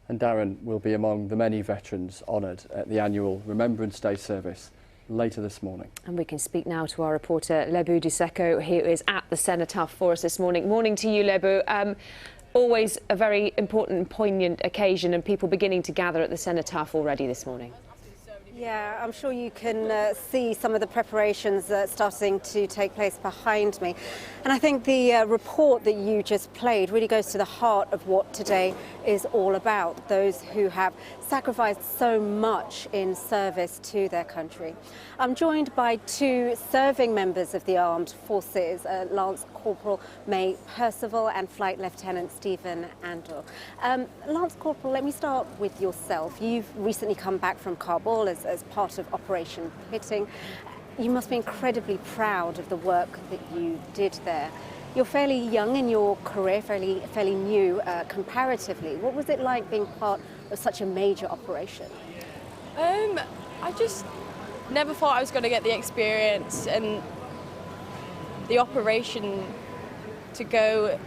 And Darren will be among the many veterans honoured at the annual Remembrance Day service later this morning. And we can speak now to our reporter Lebo Diseko, who is at the Cenotaph for us this morning. Morning to you, Lebo. Always a very important and poignant occasion, and people beginning to gather at the Cenotaph already this morning. Yeah, I'm sure you can see some of the preparations starting to take place behind me. And I think the report that you just played really goes to the heart of what today is all about, those who have sacrificed so much in service to their country. I'm joined by two serving members of the armed forces, Lance Corporal May Percival and Flight Lieutenant Stephen Andor. Lance Corporal, let me start with yourself. You've recently come back from Kabul as part of Operation Pitting. You must be incredibly proud of the work that you did there. You're fairly young in your career, fairly new comparatively. What was it like being part of such a major operation? I just never thought I was going to get the experience and the operation to go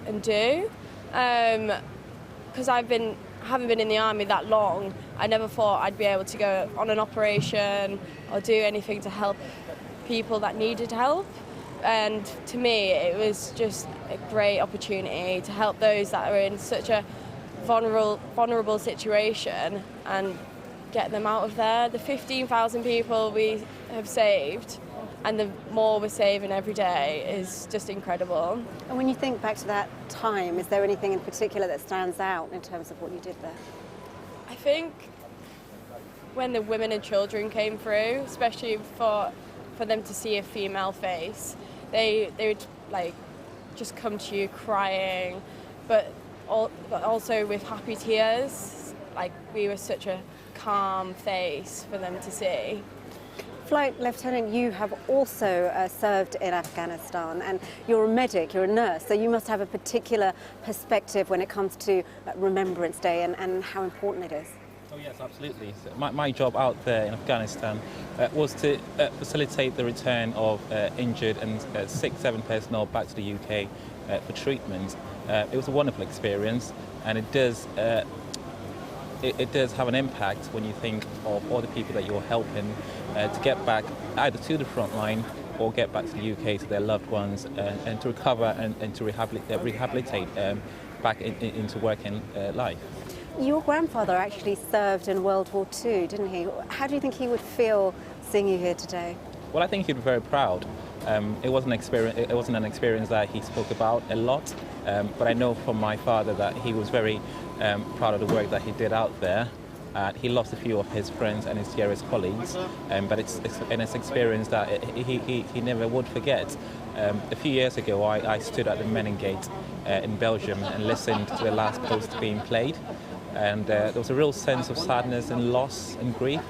and do. Because I haven't been in the army that long, I never thought I'd be able to go on an operation or do anything to help people that needed help. And to me, it was just a great opportunity to help those that are in such a vulnerable situation and get them out of there. The 15,000 people we have saved and the more we're saving every day is just incredible. And when you think back to that time, is there anything in particular that stands out in terms of what you did there? I think when the women and children came through, especially for them to see a female face, they would like just come to you crying, but also with happy tears. Like, we were such a calm face for them to see. Flight Lieutenant, you have also served in Afghanistan, and you're a medic, you're a nurse, so you must have a particular perspective when it comes to Remembrance Day and how important it is. Oh yes, absolutely. So my job out there in Afghanistan was to facilitate the return of injured and sick 7 personnel back to the UK for treatment. It was a wonderful experience, and it does have an impact when you think of all the people that you're helping to get back either to the front line or get back to the UK to their loved ones and to recover and to rehabilitate back into working life. Your grandfather actually served in World War II, didn't he? How do you think he would feel seeing you here today? Well, I think he'd be very proud. It wasn't an experience that he spoke about a lot, but I know from my father that he was very proud of the work that he did out there. He lost a few of his friends and his dearest colleagues, but it's an experience that he never would forget. A few years ago, I stood at the Menin Gate in Belgium and listened to the last post being played, and there was a real sense of sadness and loss and grief,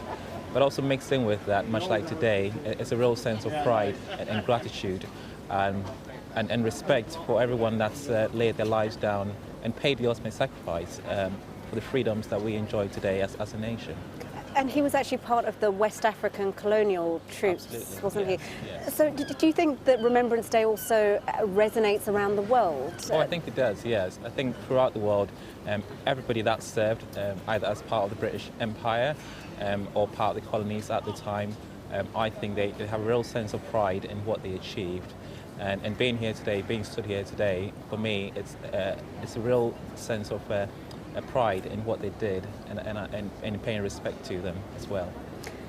but also mixed in with that, much like today, it's a real sense of pride and gratitude and respect for everyone that's laid their lives down and paid the ultimate sacrifice for the freedoms that we enjoy today as a nation. And he was actually part of the West African colonial troops, Absolutely. wasn't Yes. he? Yes. So do you think that Remembrance Day also resonates around the world? Oh, I think it does, yes. I think throughout the world, everybody that served, either as part of the British Empire or part of the colonies at the time, I think they have a real sense of pride in what they achieved. And being here today, being stood here today, for me, it's a real sense of pride in what they did and paying respect to them as well.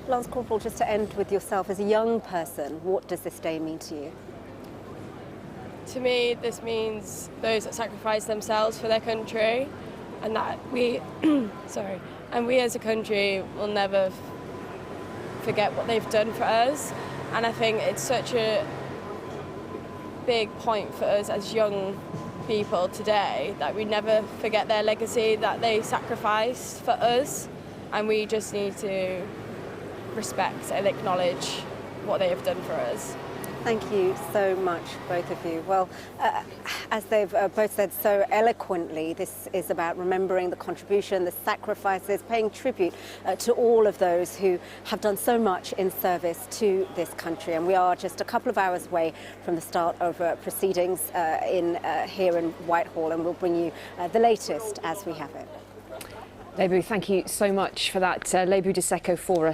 Lance Corporal, just to end with yourself, as a young person, what does this day mean to you? To me, this means those that sacrifice themselves for their country, and that we, and we as a country will never forget what they've done for us. And I think it's such a big point for us as young people today that we never forget their legacy that they sacrificed for us, and we just need to respect and acknowledge what they have done for us. Thank you so much, both of you. Well, as they've both said so eloquently, this is about remembering the contribution, the sacrifices, paying tribute to all of those who have done so much in service to this country. And we are just a couple of hours away from the start of proceedings here in Whitehall, and we'll bring you the latest as we have it. Lebo, thank you so much for that. Lebo Diseko for us.